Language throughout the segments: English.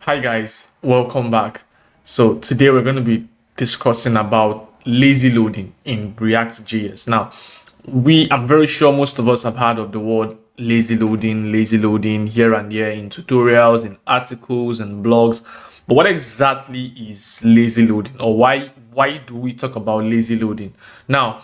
Hi guys, welcome back. So today we're going to be discussing about lazy loading in ReactJs. Now, I'm very sure most of us have heard of the word lazy loading here and there in tutorials, in articles and blogs. But what exactly is lazy loading, or why do we talk about lazy loading? Now,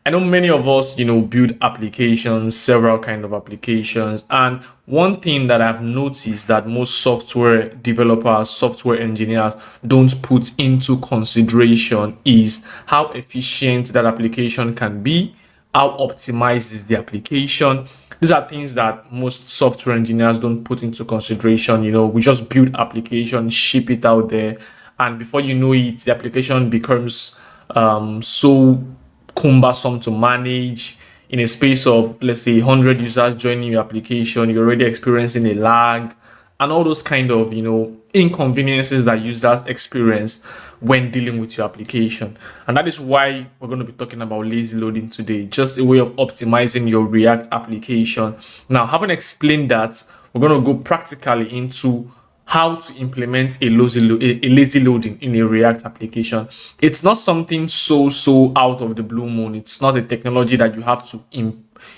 I know many of us, build applications, several kind of applications. And one thing that I've noticed that most software developers, software engineers don't put into consideration is how efficient that application can be, how optimized is the application. These are things that most software engineers don't put into consideration. We just build application, ship it out there, and before you know it, the application becomes so cumbersome to manage. In a space of, let's say, 100 users joining your application, you're already experiencing a lag and all those kind of inconveniences that users experience when dealing with your application. And that is why we're going to be talking about lazy loading today, just a way of optimizing your React application. Now, having explained that, we're going to go practically into how to implement a lazy loading in a React application. It's not something so out of the blue moon. It's not a technology that you have to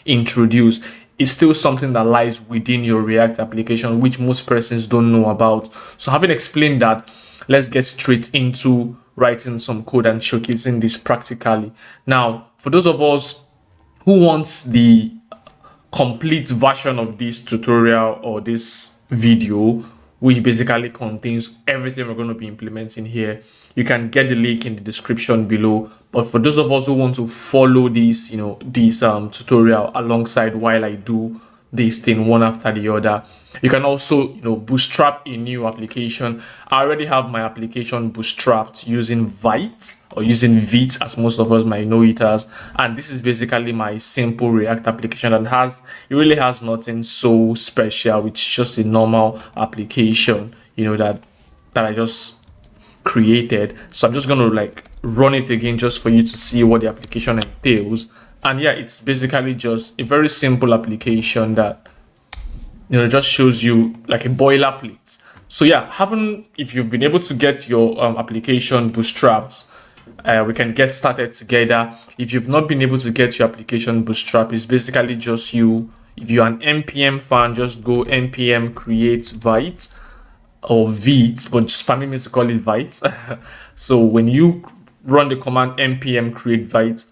introduce. It's still something that lies within your React application, which most persons don't know about. So having explained that, let's get straight into writing some code and showcasing this practically. Now, for those of us who wants the complete version of this tutorial or this video, which basically contains everything we're going to be implementing here, you can get the link in the description below. But for those of us who want to follow this tutorial alongside while I do this thing one after the other, you can also bootstrap a new application. I already have my application bootstrapped using Vite, or using Vite as most of us might know it as, and this is basically my simple React application that really has nothing so special. It's just a normal application that I just created. So I'm just going to run it again just for you to see what the application entails. And yeah, it's basically just a very simple application that just shows you like a boilerplate. So yeah, if you've been able to get your application bootstrapped, we can get started together. If you've not been able to get your application bootstrap, it's basically just you. If you're an npm fan, just go npm create Vite or Vite, but spamming me to call it Vite. So when you run the command npm create Vite,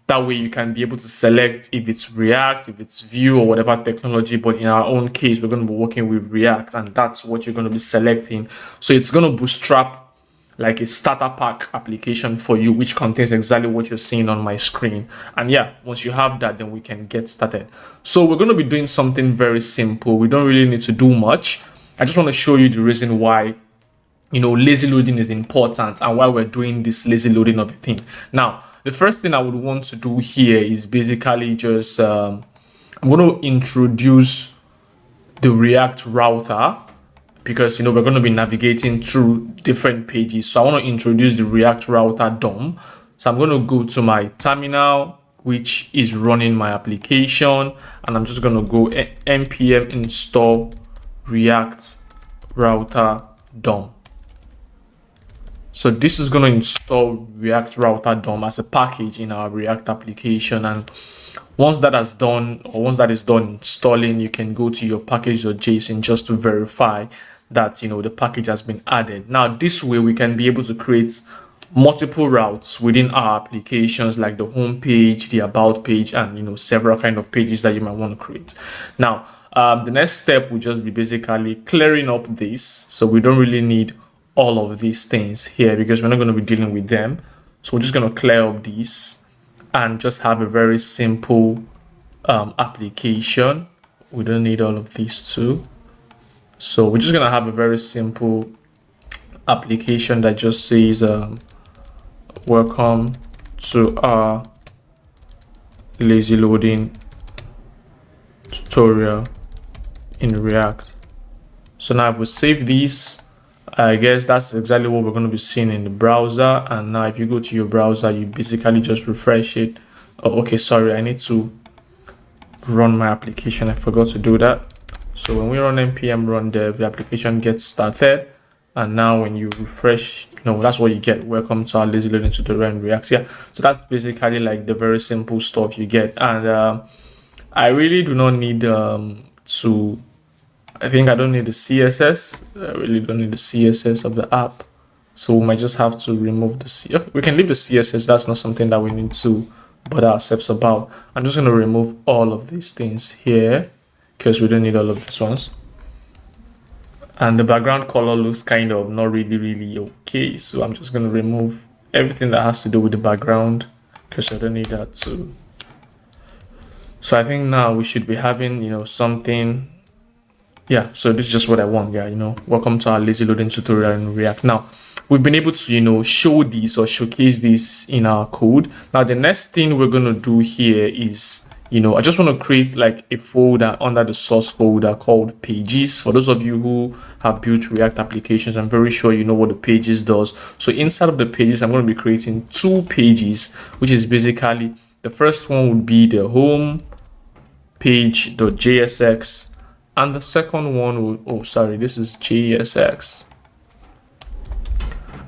that way you can be able to select if it's React, if it's Vue, or whatever technology. But in our own case, we're going to be working with React, and that's what you're going to be selecting. So it's going to bootstrap like a starter pack application for you, which contains exactly what you're seeing on my screen. And yeah, once you have that, then we can get started. So we're going to be doing something very simple. We don't really need to do much. I just want to show you the reason why lazy loading is important and why we're doing this lazy loading of a thing. Now, the first thing I would want to do here is basically just I'm going to introduce the React router, because we're going to be navigating through different pages. So I want to introduce the React router DOM. So I'm going to go to my terminal, which is running my application, and I'm just going to go npm install React router DOM. So this is going to install React Router DOM as a package in our React application. And once that is done installing, you can go to your package.json just to verify that the package has been added. Now this way we can be able to create multiple routes within our applications, like the home page, the about page, and several kind of pages that you might want to create. Now the next step will just be basically clearing up this, so we don't really need all of these things here because we're not going to be dealing with them. So we're just going to clear up these and just have a very simple application. We don't need all of these too. So we're just going to have a very simple application that just says welcome to our lazy loading tutorial in React. So now if we save these, I guess that's exactly what we're going to be seeing in the browser. And now if you go to your browser, you basically just refresh it. Oh, okay, sorry, I need to run my application. I forgot to do that. So when we run npm run dev, the application gets started. And now when you refresh, that's what you get. Welcome to our lazy loading tutorial in React. Yeah, so that's basically like the very simple stuff you get. And I really do not need I think I don't need the CSS. I really don't need the CSS of the app. So we might just have to remove the okay, we can leave the CSS. That's not something that we need to bother ourselves about. I'm just going to remove all of these things here because we don't need all of these ones. And the background color looks kind of not really okay. So I'm just going to remove everything that has to do with the background because I don't need that too. So I think now we should be having, something. Yeah, so this is just what I want. Yeah, welcome to our lazy loading tutorial in React. Now, we've been able to, show this or showcase this in our code. Now, the next thing we're going to do here is, I just want to create like a folder under the source folder called pages. For those of you who have built React applications, I'm very sure you know what the pages does. So inside of the pages, I'm going to be creating 2 pages, which is basically the first one would be the home page.jsx. And the second one would, this is JSX.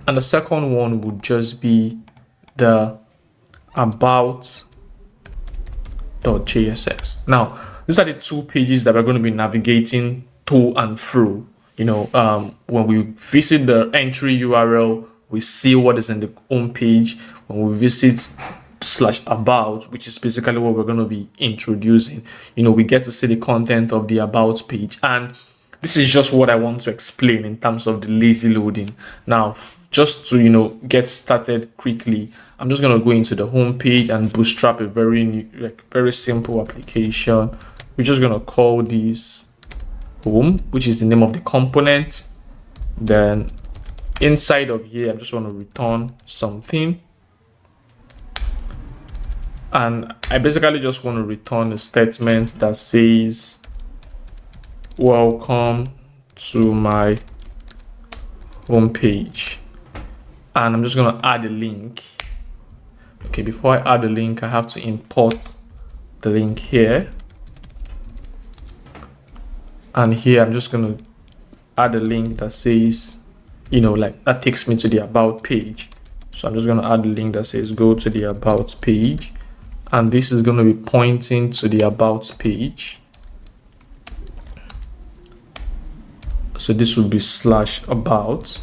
And the second one would just be the about.jsx. Now, these are the 2 pages that we're going to be navigating to and through. When we visit the entry URL, we see what is in the home page. When we visit /about, which is basically what we're going to be introducing, we get to see the content of the about page. And this is just what I want to explain in terms of the lazy loading. Now, just to get started quickly, I'm just going to go into the home page and bootstrap a very simple application. We're just going to call this home, which is the name of the component. Then inside of here, I just want to return something. And I basically just want to return a statement that says, welcome to my home page. And I'm just going to add a link. Okay, before I add the link, I have to import the link here. And here, I'm just going to add a link that says, that takes me to the about page. So I'm just going to add a link that says, go to the about page. And this is going to be pointing to the about page. So this would be /about.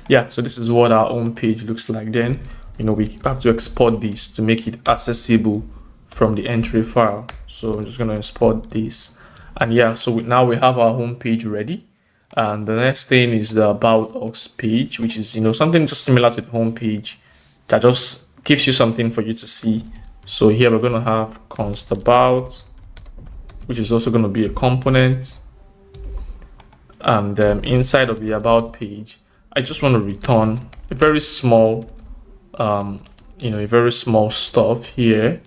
Yeah, so this is what our home page looks like. Then, we have to export this to make it accessible from the entry file. So I'm just going to export this. And yeah, so now we have our home page ready. And the next thing is the about us page, which is, something just similar to the home page that just gives you something for you to see. So here we're going to have const about, which is also going to be a component. And inside of the about page, I just want to return a very small, a very small stuff here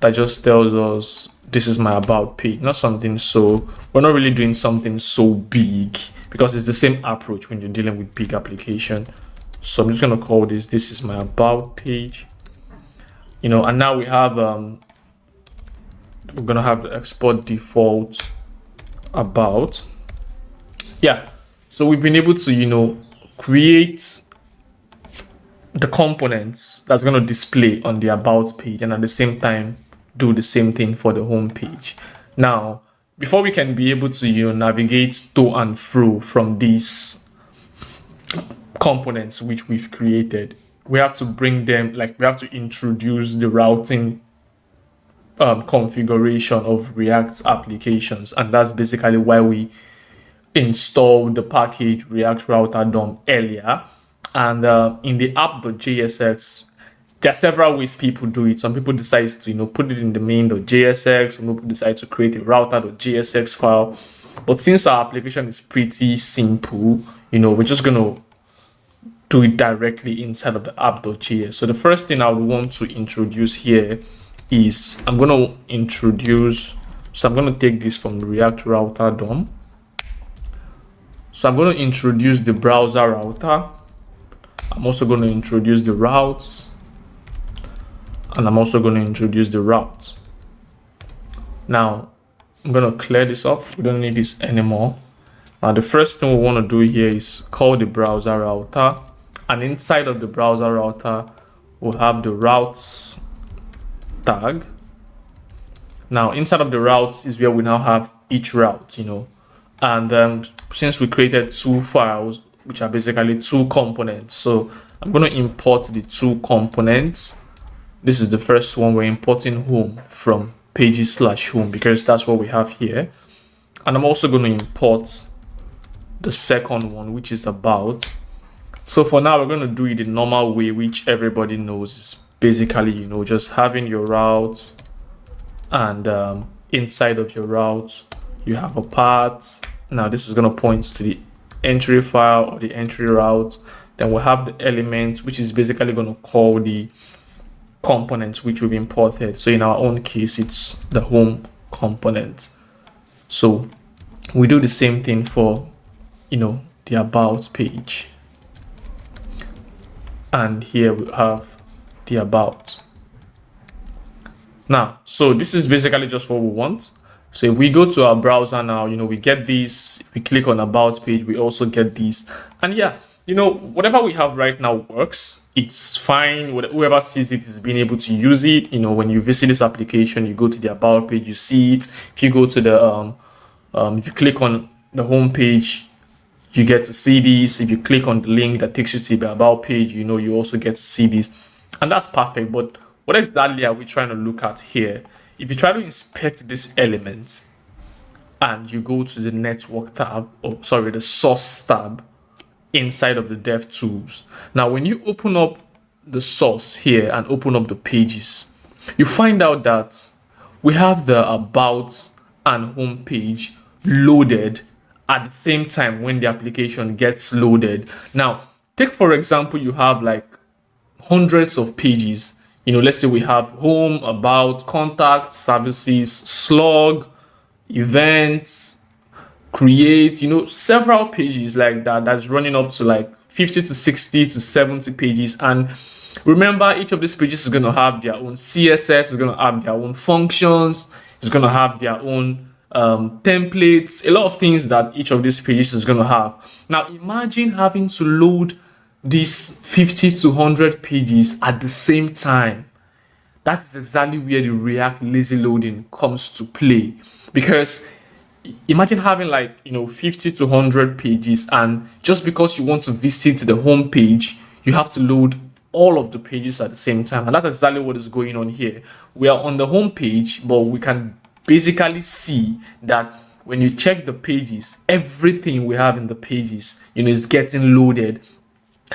that just tells us this is my about page, not something so, we're not really doing something so big because it's the same approach when you're dealing with big application. So I'm just going to call this is my about page. And now we have, we're going to have the export default about. Yeah. So we've been able to, create the components that's going to display on the about page and at the same time do the same thing for the home page. Now, before we can be able to, navigate to and fro from these components which we've created, we have to bring them, we have to introduce the routing configuration of React applications. And that's basically why we installed the package React Router DOM earlier. And in the app.jsx, there are several ways people do it. Some people decide to, put it in the main.jsx. Some people decide to create a router.jsx file. But since our application is pretty simple, we're just going to do it directly inside of the app.js. So the first thing I would want to introduce here is I'm going to take this from the React Router DOM. So I'm going to introduce the browser router. I'm also going to introduce the routes. And I'm also going to introduce the route. Now, I'm going to clear this off. We don't need this anymore. Now, the first thing we want to do here is call the browser router. And inside of the browser router, we'll have the routes tag. Now, inside of the routes is where we now have each route, And since we created two files, which are basically two components, so I'm going to import the two components. This is the first one. We're importing home from pages/home because that's what we have here. And I'm also going to import the second one, which is about. So for now, we're going to do it the normal way, which everybody knows is basically, just having your route, and inside of your route, you have a path. Now this is going to point to the entry file or the entry route. Then we'll have the element, which is basically going to call the components which we've imported. So in our own case, it's the home component. So we do the same thing for, the about page. And here we have the about. Now, so this is basically just what we want. So if we go to our browser now, we get this. If we click on about page, we also get this. And yeah, whatever we have right now works. It's fine. Whoever sees it is being able to use it. When you visit this application, you go to the about page, you see it. If you go to the, if you click on the home page, you get to see this. If you click on the link that takes you to the about page, you also get to see this. And that's perfect. But what exactly are we trying to look at here? If you try to inspect this element and you go to the network tab, the source tab inside of the dev tools. Now, when you open up the source here and open up the pages, you find out that we have the about and home page loaded at the same time when the application gets loaded. Now, take for example, you have like hundreds of pages. Let's say we have home, about, contact, services, slug, events, create, several pages like that. That's running up to like 50 to 60 to 70 pages. And remember, each of these pages is going to have their own CSS, is going to have their own functions, it's going to have their own templates, a lot of things that each of these pages is going to have. Now, imagine having to load these 50 to 100 pages at the same time. That is exactly where the React lazy loading comes to play. Because imagine having 50 to 100 pages, and just because you want to visit the home page, you have to load all of the pages at the same time. And that's exactly what is going on here. We are on the home page, but we can basically see that when you check the pages, everything we have in the pages, is getting loaded.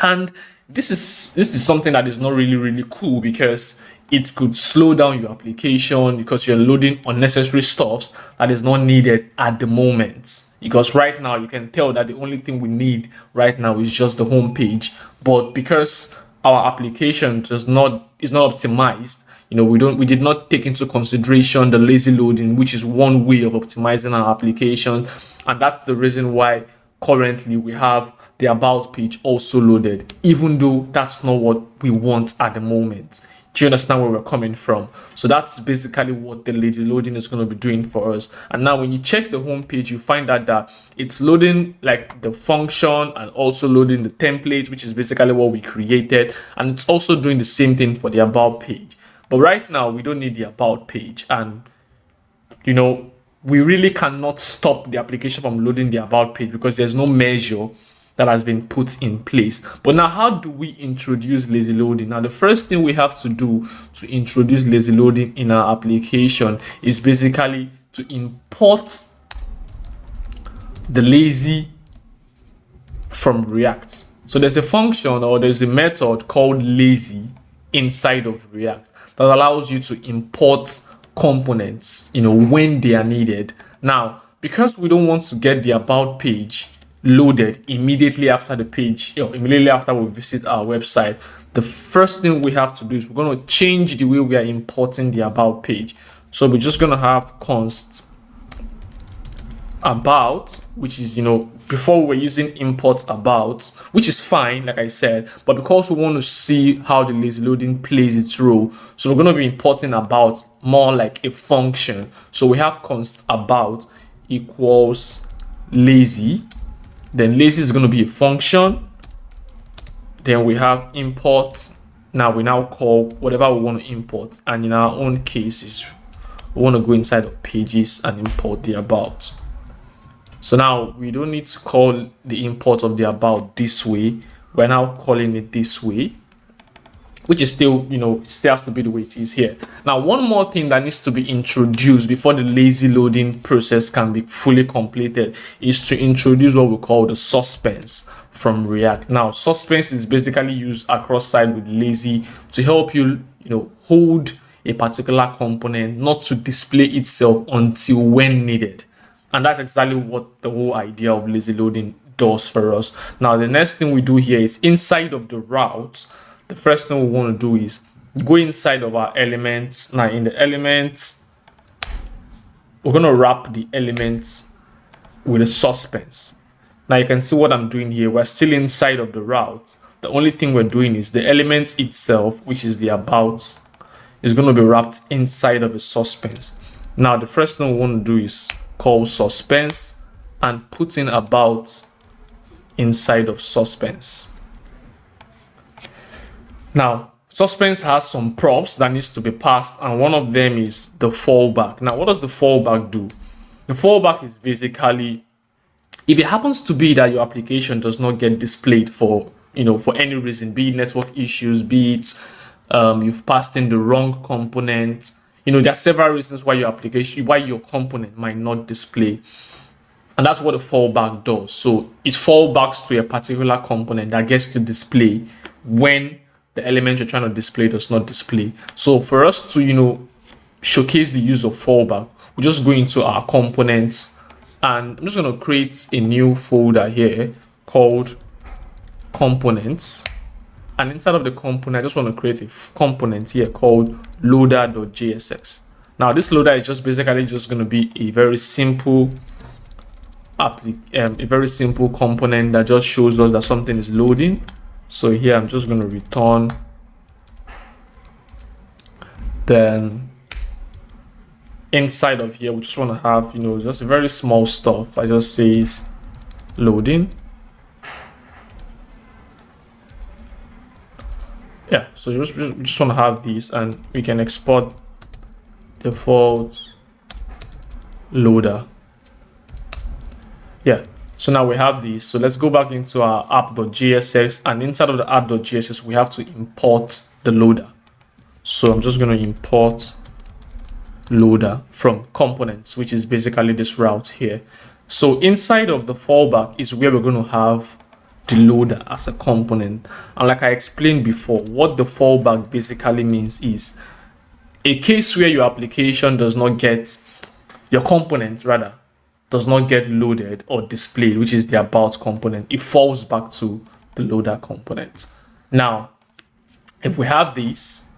And this is something that is not really cool, because it could slow down your application because you're loading unnecessary stuffs that is not needed at the moment. Because right now you can tell that the only thing we need right now is just the home page. But because our application is not optimized, we did not take into consideration the lazy loading, which is one way of optimizing our application. And that's the reason why currently we have the about page also loaded, even though that's not what we want at the moment. Do you understand where we're coming from? So that's basically what the lazy loading is going to be doing for us. And now when you check the home page, you find out that it's loading like the function and also loading the template, which is basically what we created. And it's also doing the same thing for the about page. But right now we don't need the about page. And we really cannot stop the application from loading the about page because there's no measure that has been put in place. But now, how do we introduce lazy loading? Now, the first thing we have to do to introduce lazy loading in our application is basically to import the lazy from React. So there's a function or there's a method called lazy inside of React that allows you to import components, when they are needed. Now, because we don't want to get the about page loaded immediately after the page, immediately after we visit our website, the first thing we have to do is we're going to change the way we are importing the about page. So we're just going to have const about, which is, before we're using import about, which is fine, like I said, but because we want to see how the lazy loading plays its role, so we're going to be importing about more like a function. So we have const about equals lazy, then lazy is going to be a function, then we have import. Now we now call whatever we want to import, and in our own cases we want to go inside of pages and import the about. So now we don't need to call the import of the about this way. We're now calling it this way, which is still, still has to be the way it is here. Now, one more thing that needs to be introduced before the lazy loading process can be fully completed is to introduce what we call the suspense from React. Now, suspense is basically used across side with lazy to help you, hold a particular component not to display itself until when needed. And that's exactly what the whole idea of lazy loading does for us. Now, the next thing we do here is inside of the routes, the first thing we want to do is go inside of our elements. Now, in the elements, we're going to wrap the elements with a suspense. Now, you can see what I'm doing here. We're still inside of the route. The only thing we're doing is the element itself, which is the about, is going to be wrapped inside of a suspense. Now, the first thing we want to do is call suspense and put in about inside of suspense. Now, suspense has some props that needs to be passed, and one of them is the fallback. Now, what does the fallback do? The fallback is basically, if it happens to be that your application does not get displayed for any reason, be it network issues, be it you've passed in the wrong component, there are several reasons why your component might not display. And that's what the fallback does. So it fallbacks to a particular component that gets to display when the element you're trying to display does not display. So for us to, showcase the use of fallback, we just go into our components, and I'm just going to create a new folder here called components. And inside of the component, I just want to create a component here called loader.jsx. Now, this loader is just basically just going to be a very simple component that just shows us that something is loading. So here I'm just going to return, then inside of here we just want to have just a very small stuff. I just says loading. Yeah, so you just want to have these, and we can export default loader. Yeah, so now we have these. So let's go back into our app.jsx, and inside of the app.jsx we have to import the loader. So I'm just going to import loader from components, which is basically this route here. So inside of the fallback is where we're going to have the loader as a component. And like I explained before, what the fallback basically means is a case where your application does not get, your component rather, does not get loaded or displayed, which is the about component. It falls back to the loader component. Now, if we have these,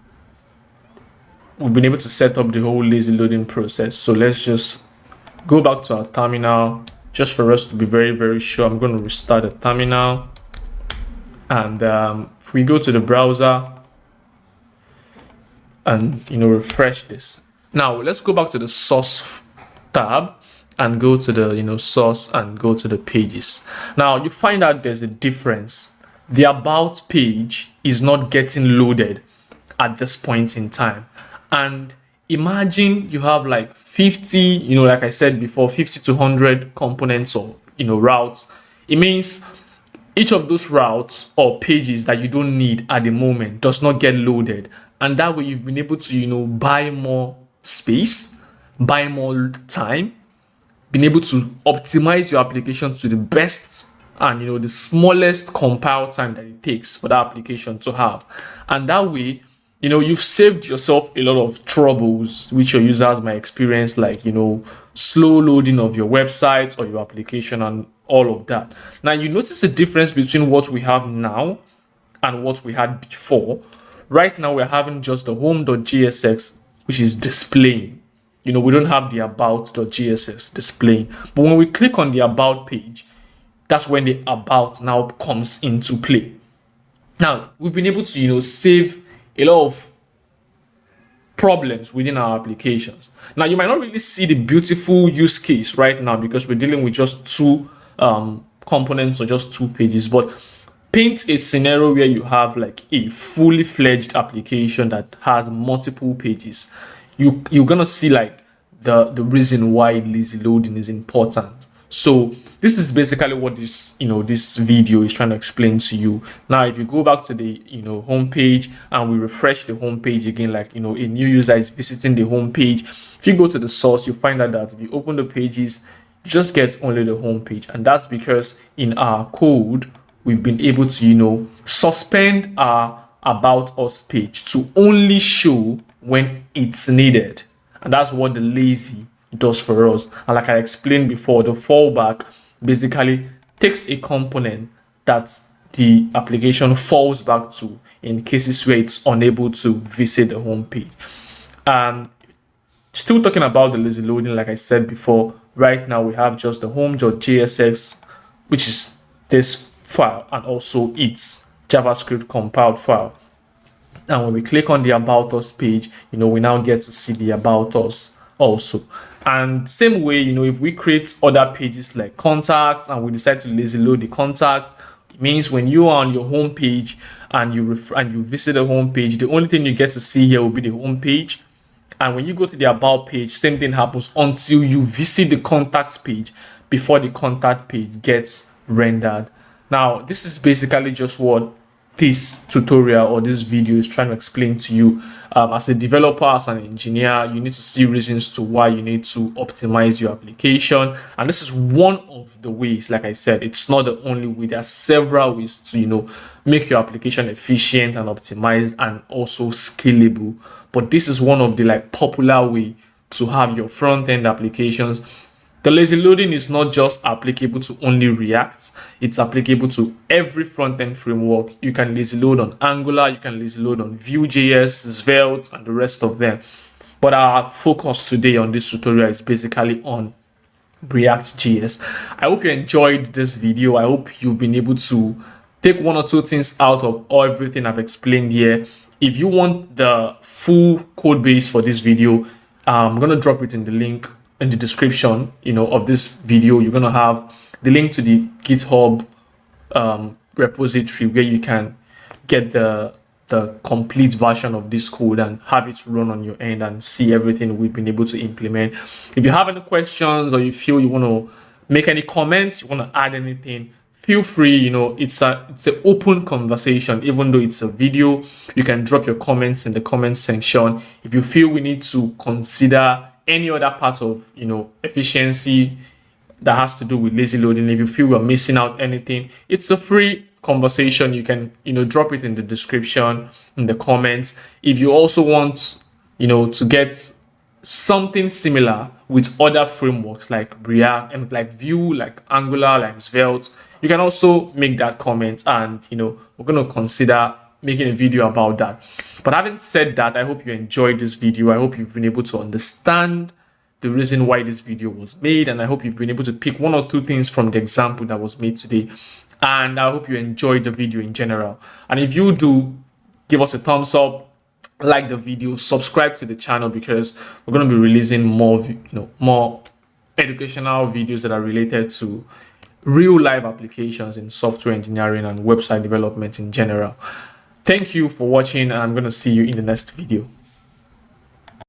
we've been able to set up the whole lazy loading process. So let's just go back to our terminal. Just for us to be very, very sure, I'm going to restart the terminal. And if we go to the browser and refresh this. Now let's go back to the source tab and go to the source and go to the pages. Now you find out there's a difference. The about page is not getting loaded at this point in time. And imagine you have like 50, like I said before, 50 to 100 components or, routes. It means each of those routes or pages that you don't need at the moment does not get loaded. And that way you've been able to, buy more space, buy more time, been able to optimize your application to the best and, the smallest compile time that it takes for that application to have. And that way, you've saved yourself a lot of troubles which your users might experience, like, slow loading of your website or your application and all of that. Now, you notice the difference between what we have now and what we had before. Right now, we're having just the home.jsx, which is displaying. we don't have the about.gss displaying. But when we click on the about page, that's when the about now comes into play. Now, we've been able to, save a lot of problems within our applications. Now, you might not really see the beautiful use case right now because we're dealing with just two components or just two pages, but paint a scenario where you have like a fully fledged application that has multiple pages. You're gonna see like the reason why lazy loading is important. So this is basically what this this video is trying to explain to you. Now, if you go back to the home page and we refresh the home page again, like a new user is visiting the home page, if you go to the source, you find out that if you open the pages, you just get only the home page, and that's because in our code we've been able to suspend our about us page to only show when it's needed, and that's what the lazy does for us. And like I explained before, the fallback basically takes a component that the application falls back to in cases where it's unable to visit the home page. And still talking about the lazy loading, like I said before, right now we have just the home.jsx, which is this file, and also its JavaScript compiled file. And when we click on the about us page, we now get to see the about us also. And same way, if we create other pages like contact and we decide to lazy load the contact, it means when you are on your home page and you visit the home page, the only thing you get to see here will be the home page. And when you go to the about page, same thing happens until you visit the contact page before the contact page gets rendered. Now, this is basically just what this tutorial or this video is trying to explain to you. As a developer, as an engineer, you need to see reasons to why you need to optimize your application, and this is one of the ways. Like I said, it's not the only way. There are several ways to make your application efficient and optimized and also scalable, but this is one of the popular way to have your front-end applications. The lazy loading is not just applicable to only React, it's applicable to every front-end framework. You can lazy load on Angular, you can lazy load on Vue.js, Svelte, and the rest of them. But our focus today on this tutorial is basically on ReactJs. I hope you enjoyed this video. I hope you've been able to take one or two things out of everything I've explained here. If you want the full code base for this video, I'm going to drop it in the link in the description of this video. You're going to have the link to the GitHub repository where you can get the complete version of this code and have it run on your end and see everything we've been able to implement. If you have any questions or you feel you want to make any comments, you want to add anything, feel free. It's an open conversation. Even though it's a video, you can drop your comments in the comment section. If you feel we need to consider any other part of efficiency that has to do with lazy loading, if you feel we're missing out anything, it's a free conversation. You can drop it in the description, in the comments. If you also want to get something similar with other frameworks like React and like Vue, like Angular, like Svelte, you can also make that comment, and we're going to consider making a video about that. But having said that, I hope you enjoyed this video. I hope you've been able to understand the reason why this video was made, and I hope you've been able to pick one or two things from the example that was made today. And I hope you enjoyed the video in general. And if you do, give us a thumbs up, like the video, subscribe to the channel, because we're going to be releasing more more educational videos that are related to real life applications in software engineering and website development in general. Thank you for watching, and I'm going to see you in the next video.